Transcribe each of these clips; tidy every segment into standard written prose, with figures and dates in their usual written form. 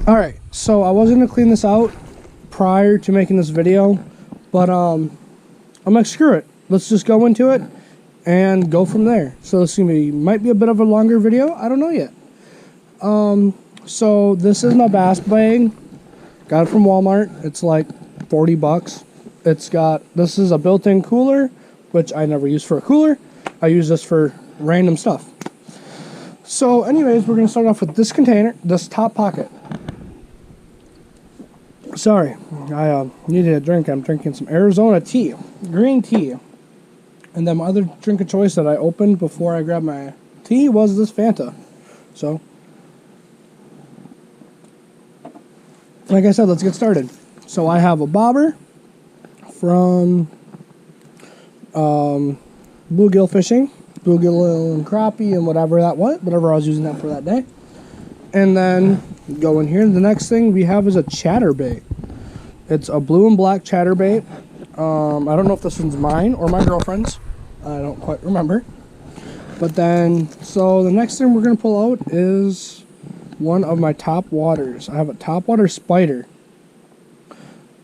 Alright, so I was going to clean this out prior to making this video, but I'm like, screw it. Let's just go into it and go from there. So this might be a bit of a longer video. I don't know yet. So this is my bass bag. Got it from Walmart. It's like 40 bucks. This is a built-in cooler, which I never use for a cooler. I use this for random stuff. So anyways, we're going to start off with this container, this top pocket. Sorry, I needed a drink. I'm drinking some Arizona tea, green tea. And then my other drink of choice that I opened before I grabbed my tea was this Fanta. So, like I said, let's get started. So I have a bobber from bluegill fishing, bluegill and crappie and whatever I was using that for that day. And then go in here. The next thing we have is a chatterbait. It's a blue and black chatterbait. I don't know if this one's mine or my girlfriend's. I don't quite remember. But then, so the next thing we're going to pull out is one of my top waters. I have a top water spider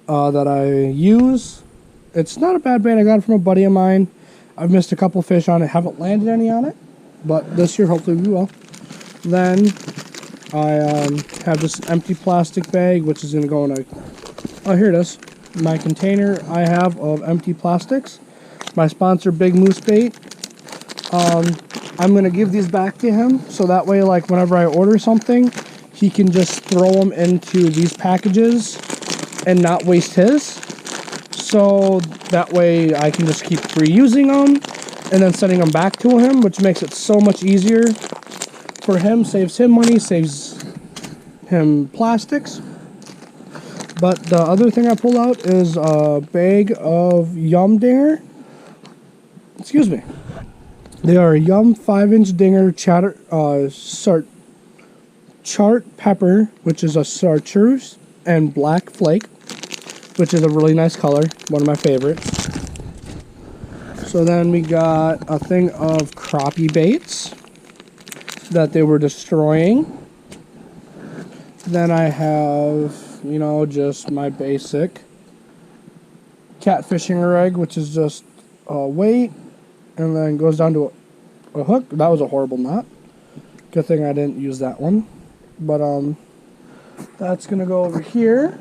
that I use. It's not a bad bait. I got it from a buddy of mine. I've missed a couple fish on it. Haven't landed any on it. But this year, hopefully we will. Then I have this empty plastic bag, which is going to go in a... Oh, here it is. My container I have of empty plastics. My sponsor, Big Moose Bait. I'm going to give these back to him, so that way, like, whenever I order something, he can just throw them into these packages and not waste his. So that way I can just keep reusing them and then sending them back to him, which makes it so much easier for him, saves him money, saves him plastics. But the other thing I pulled out is a bag of Yum Dinger. Excuse me. They are Yum 5-inch Dinger chart pepper, which is a chartreuse, and black flake, which is a really nice color, one of my favorites. So then we got a thing of crappie baits that they were destroying. Then I have, you know, just my basic catfishing rig, which is just a weight, and then goes down to a hook. That was a horrible knot. Good thing I didn't use that one. But that's gonna go over here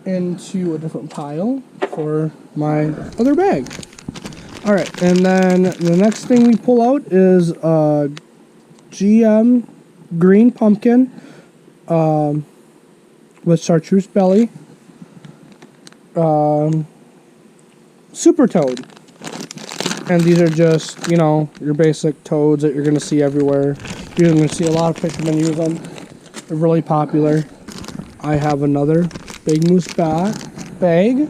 into a different pile for my other bag. All right, and then the next thing we pull out is a GM green pumpkin with chartreuse belly, super toad. And these are just, you know, your basic toads that you're going to see everywhere. You're going to see a lot of fishermen use them. They're really popular. I have another Big Moose bag.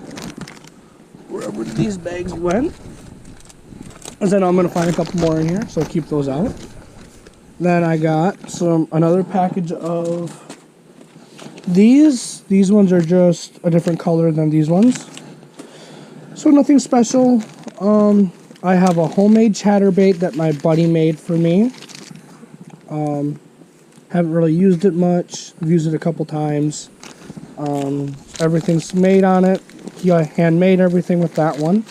Wherever these bags went. And then I'm going to find a couple more in here, so keep those out. Then I got another package of these. These ones are just a different color than these ones. So nothing special. I have a homemade chatterbait that my buddy made for me. Haven't really used it much. I've used it a couple times. Everything's made on it. He handmade everything with that one.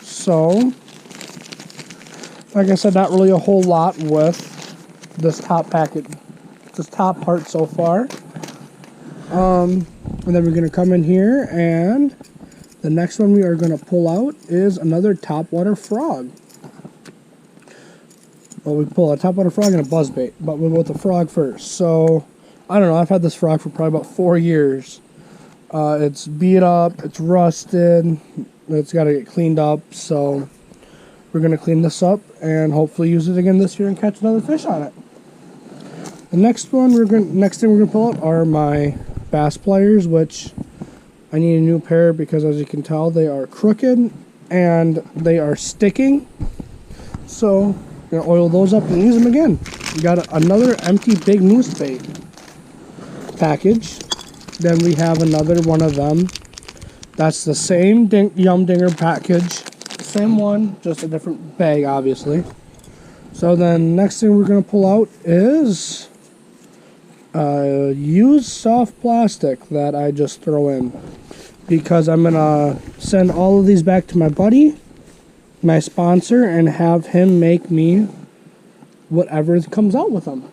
So, like I said, not really a whole lot with this top packet, this top part so far. And then we're going to come in here, and the next one we are going to pull out is another topwater frog. Well, we pull a topwater frog and a buzzbait, but we'll go with the frog first. So, I don't know, I've had this frog for probably about 4 years. It's beat up, it's rusted, it's got to get cleaned up, so we're going to clean this up and hopefully use it again this year and catch another fish on it. The next thing we're going to pull out are my bass pliers, which I need a new pair because, as you can tell, they are crooked and they are sticking. So I'm going to oil those up and use them again. We got another empty Big Moose Bait package. Then we have another one of them. That's the same Yum Dinger package. Same one, just a different bag, obviously. So then next thing we're going to pull out is used soft plastic that I just throw in, because I'm gonna send all of these back to my buddy, my sponsor, and have him make me whatever comes out with them,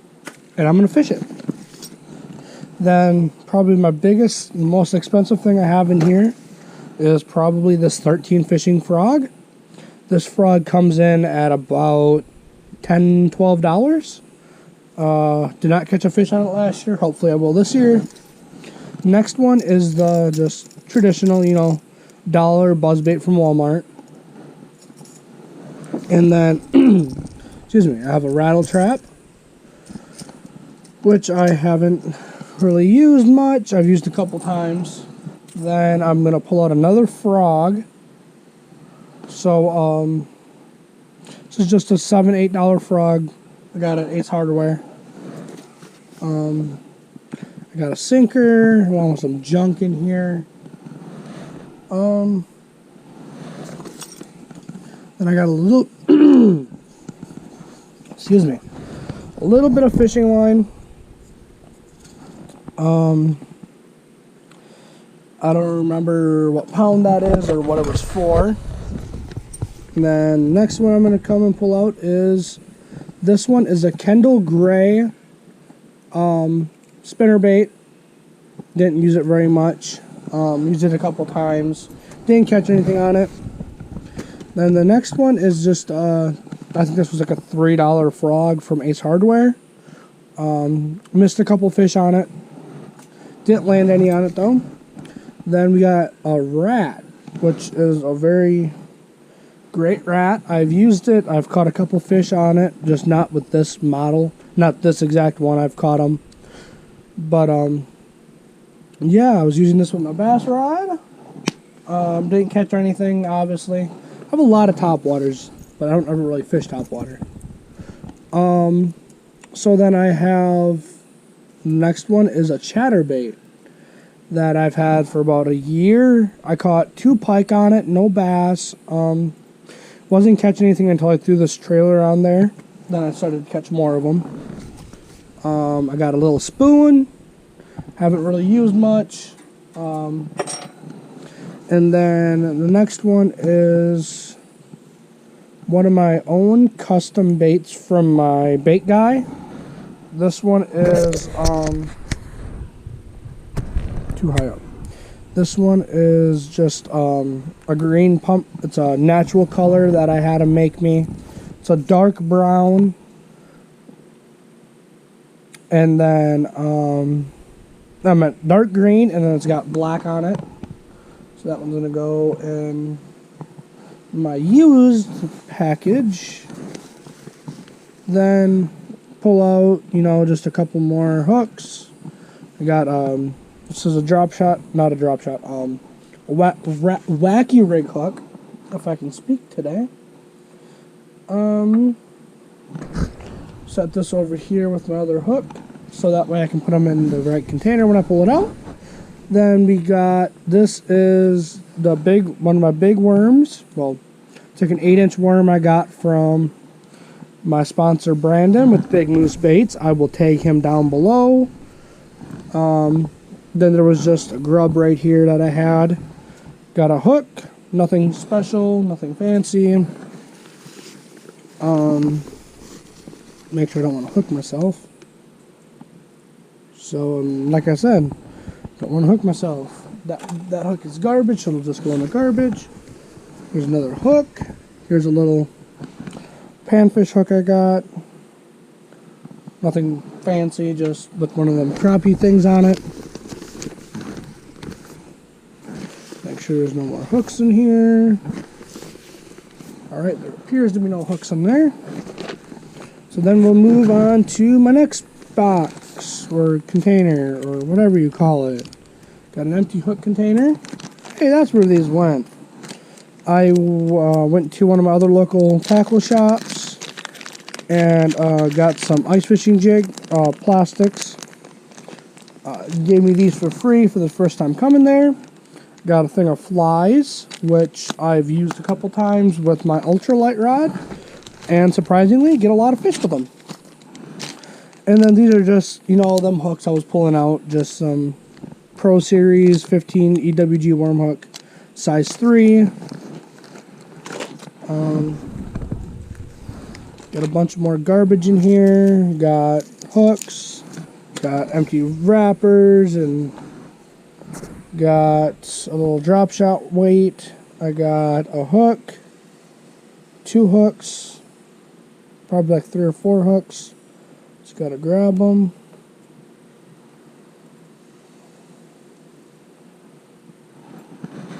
and I'm gonna fish it. Then probably my biggest, most expensive thing I have in here is probably this 13 fishing frog. This frog comes in at about $10-12. Did not catch a fish on it last year. Hopefully I will this year. Next one is the just traditional, you know, dollar buzzbait from Walmart. And then, excuse me, I have a rattle trap, which I haven't really used much. I've used a couple times. Then I'm going to pull out another frog. So, this is just a $7-8 frog. I got it at Ace Hardware. I got a sinker, along with some junk in here. Then I got a little, excuse me, a little bit of fishing line. I don't remember what pound that is or what it was for. And then next one I'm going to come and pull out is, this one is a Kendall Gray spinnerbait. Didn't use it very much. Used it a couple times. Didn't catch anything on it. Then the next one is just, I think this was like a $3 frog from Ace Hardware. Missed a couple fish on it. Didn't land any on it though. Then we got a rat, which is a very great rat. I've used it. I've caught a couple fish on it, just not with this model. Not this exact one. I've caught them. But, yeah, I was using this with my bass rod. Didn't catch anything, obviously. I have a lot of topwaters, but I don't ever really fish topwater. So then I have, next one is a chatterbait that I've had for about a year. I caught 2 pike on it, no bass. Wasn't catching anything until I threw this trailer on there. Then I started to catch more of them. I got a little spoon. Haven't really used much. And then the next one is one of my own custom baits from my bait guy. This one is too high up. This one is just a green pump. It's a natural color that I had him make me. It's a dark brown. And then I meant dark green, and then it's got black on it. So that one's gonna go in my used package. Then pull out, you know, just a couple more hooks. I got this is a drop shot, not a drop shot, wacky rig hook, if I can speak today. Set this over here with my other hook, so that way I can put them in the right container when I pull it out. Then we got, this is the one of my big worms. Well, it's like an 8-inch worm I got from my sponsor Brandon with Big Moose Baits. I will tag him down below. Then there was just a grub right here that I had. Got a hook, nothing special, nothing fancy. Make sure I don't want to hook myself. So, like I said, don't want to hook myself. That hook is garbage, so it'll just go in the garbage. Here's another hook. Here's a little panfish hook I got. Nothing fancy, just with one of them crappie things on it. Make sure there's no more hooks in here. Alright, there appears to be no hooks in there. So then we'll move on to my next box, or container, or whatever you call it. Got an empty hook container. Hey, that's where these went. I went to one of my other local tackle shops and got some ice fishing jig plastics. Gave me these for free for the first time coming there. Got a thing of flies, which I've used a couple times with my ultralight rod, and surprisingly get a lot of fish with them. And then these are just, you know, them hooks I was pulling out. Just some Pro Series 15 EWG worm hook, size 3. Got a bunch more garbage in here. Got hooks. Got empty wrappers and got a little drop shot weight. I got a hook, 2 hooks, probably like 3 or 4 hooks. Just gotta grab them.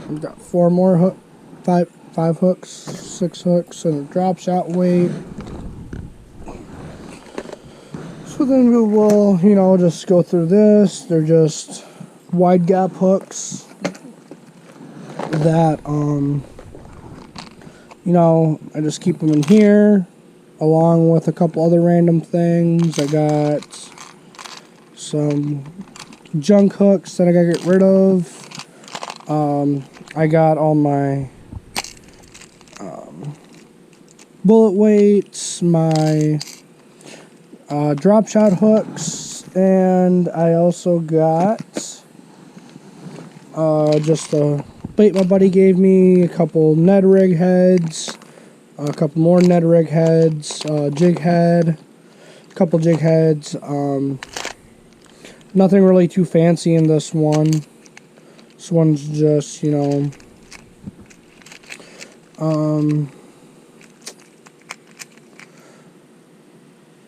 We've got 4 more five hooks, 6 hooks, and a drop shot weight. So then we will, you know, just go through this. They're just wide gap hooks that, you know, I just keep them in here along with a couple other random things. I got some junk hooks that I gotta get rid of. I got all my bullet weights, my drop shot hooks, and I also got just a bait my buddy gave me, a couple Ned rig heads, a couple more Ned rig heads, jig head, a couple jig heads. Nothing really too fancy in this one. This one's just, you know,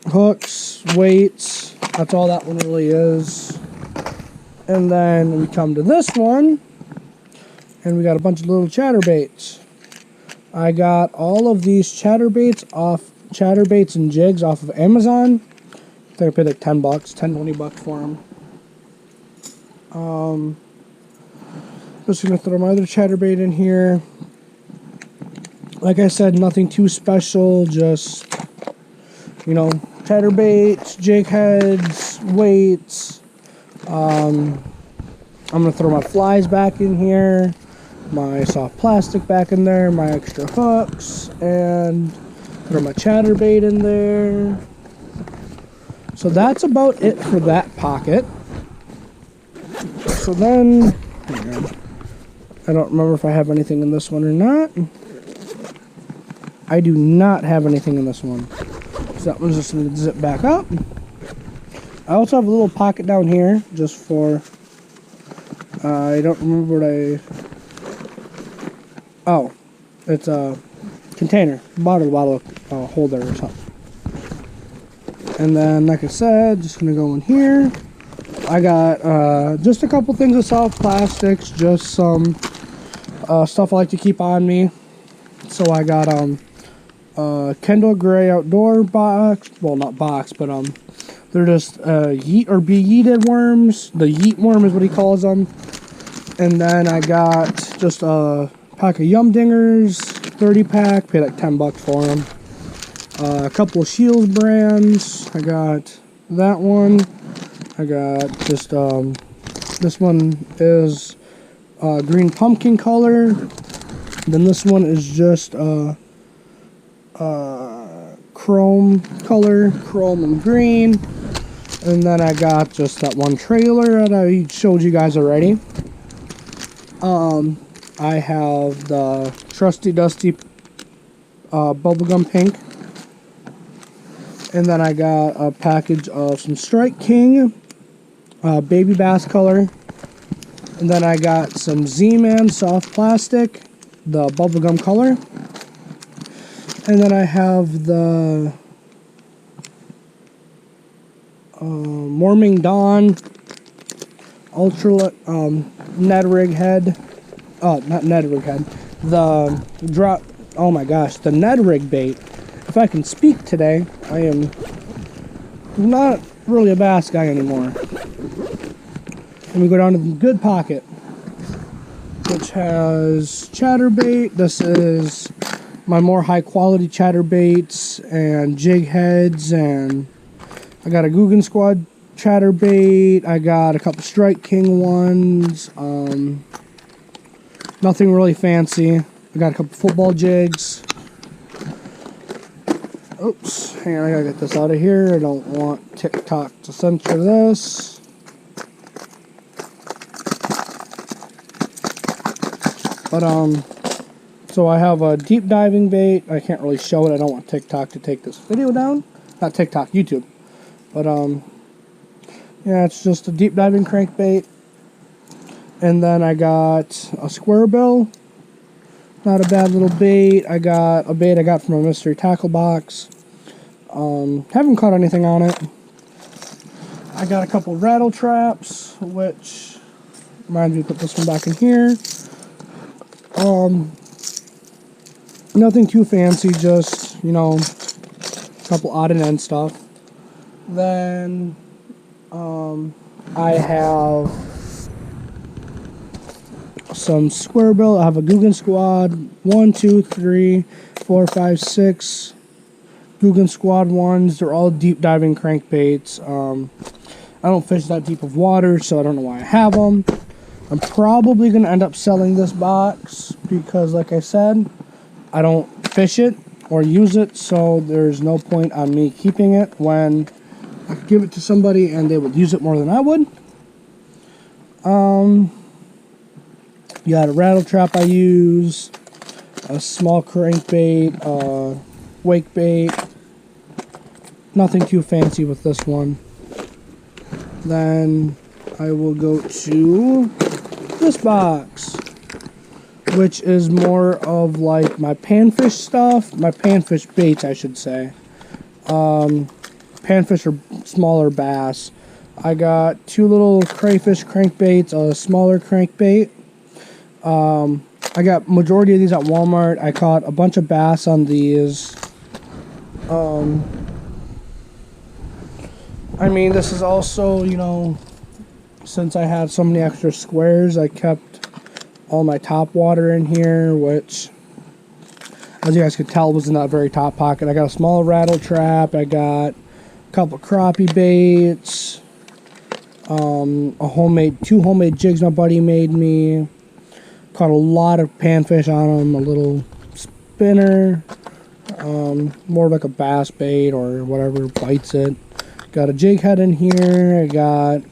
hooks, weights. That's all that one really is. And then we come to this one, and we got a bunch of little chatterbaits. I got all of these chatterbaits and jigs off of Amazon. I think I paid like $10, $10, $20 for them. Just gonna throw my other chatterbait in here. Like I said, nothing too special, just, you know, chatterbaits, jig heads, weights. I'm gonna throw my flies back in here, my soft plastic back in there, my extra hooks, and throw my chatterbait in there. So that's about it for that pocket. So then, I don't remember if I have anything in this one or not. I do not have anything in this one. So that one's just going to zip back up. I also have a little pocket down here just for, I don't remember what oh, it's a container, bottle holder or something. And then, like I said, just going to go in here. I got just a couple things of soft plastics, just some stuff I like to keep on me. So I got Kendall Gray outdoor box, well, not box, but they're just yeet or be yeeted worms. The yeet worm is what he calls them. And then I got just a pack of Yum Dingers, 30 pack, paid like $10 for them. A couple of Shields brands. I got that one. I got just this one is green pumpkin color. Then this one is just chrome color, chrome and green. And then I got just that one trailer that I showed you guys already. I have the Trusty Dusty bubblegum pink. And then I got a package of some Strike King baby bass color. And then I got some Z-Man soft plastic, the bubblegum color. And then I have the Morming Dawn Ultra Ned rig head. Oh, not Ned rig head. The drop. Oh my gosh, the Ned rig bait. If I can speak today, I am not really a bass guy anymore. Let me go down to the good pocket, which has chatterbait. This is my more high quality chatterbaits and jig heads, and I got a Guggen Squad chatterbait. I got a couple Strike King ones. Nothing really fancy. I got a couple football jigs. Oops, hang on, I gotta get this out of here. I don't want TikTok to censor this. But, so I have a deep diving bait. I can't really show it. I don't want TikTok to take this video down. Not TikTok, YouTube. But, yeah, it's just a deep diving crankbait. And then I got a square bill. Not a bad little bait. I got a bait I got from a mystery tackle box. Haven't caught anything on it. I got a couple rattle traps, which reminds me to put this one back in here. Nothing too fancy, just, you know, a couple odd and end stuff. Then, I have some square bill. I have a Googan Squad 1, 2, 3, 4, 5, 6 Googan Squad 1s. They're all deep diving crankbaits. I don't fish that deep of water, so I don't know why I have them. I'm probably going to end up selling this box because, like I said, I don't fish it or use it, so there's no point on me keeping it when I could give it to somebody and they would use it more than I would. You got a rattle trap I use, a small crankbait, wake bait. Nothing too fancy with this one. Then I will go to this box, which is more of like my panfish stuff, my panfish baits, I should say. Panfish or smaller bass. I got 2 little crayfish crankbaits, a smaller crankbait. I got majority of these at Walmart. I caught a bunch of bass on these. I mean, this is also, you know, since I had so many extra squares, I kept all my top water in here, which, as you guys could tell, was in that very top pocket. I got a small rattle trap. I got a couple crappie baits. 2 homemade jigs my buddy made me. Caught a lot of panfish on them. A little spinner. More like a bass bait or whatever bites it. Got a jig head in here. I got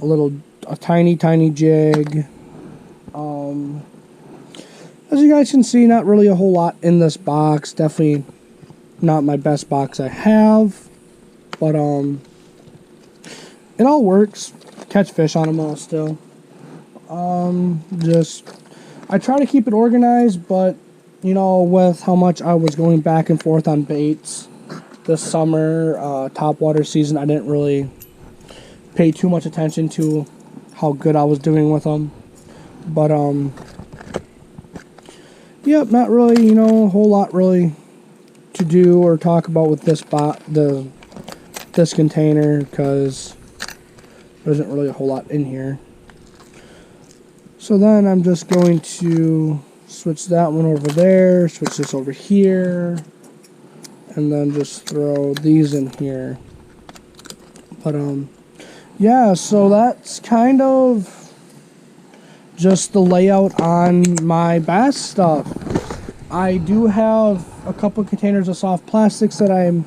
a tiny jig. As you guys can see, not really a whole lot in this box. Definitely not my best box I have. But, it all works. Catch fish on them all still. I try to keep it organized, but, you know, with how much I was going back and forth on baits this summer, topwater season, I didn't really pay too much attention to how good I was doing with them. But, yep, not really, you know, a whole lot really to do or talk about with this this container, because there isn't really a whole lot in here. So then I'm just going to switch that one over there, switch this over here, and then just throw these in here. But, yeah, so that's kind of just the layout on my bass stuff. I do have a couple containers of soft plastics that I'm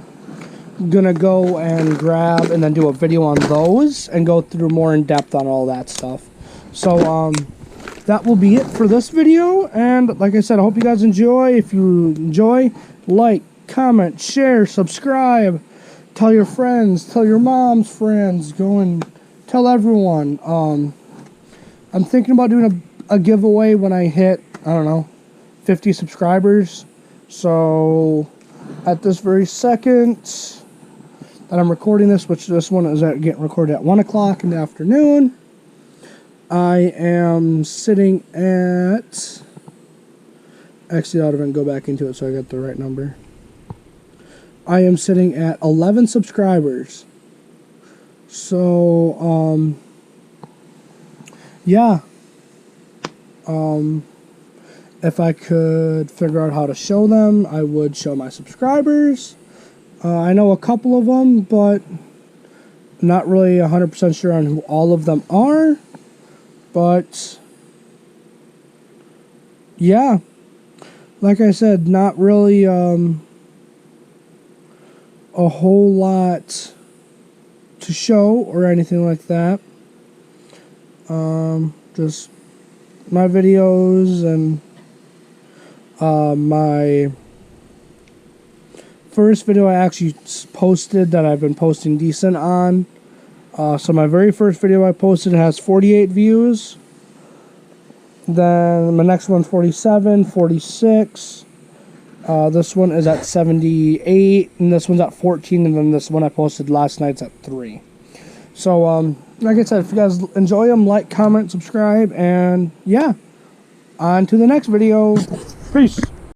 gonna go and grab and then do a video on those and go through more in depth on all that stuff. So, that will be it for this video, and like I said, I hope you guys enjoy. If you enjoy, like, comment, share, subscribe, tell your friends, tell your mom's friends, go and tell everyone. I'm thinking about doing a giveaway when I hit, I don't know, 50 subscribers. So at this very second that I'm recording this, which this one is getting recorded at 1 o'clock in the afternoon, I am sitting at, actually I'll even go back into it so I got the right number. I am sitting at 11 subscribers. So, yeah. If I could figure out how to show them, I would show my subscribers. I know a couple of them, but not really 100% sure on who all of them are. But, yeah. Like I said, not really, a whole lot to show or anything like that. Just my videos and my first video I actually posted that I've been posting decent on. So my very first video I posted has 48 views. Then my next one's 47, 46. This one is at 78, and this one's at 14, and then this one I posted last night's at 3. So, like I said, if you guys enjoy them, like, comment, subscribe, and yeah, on to the next video. Peace.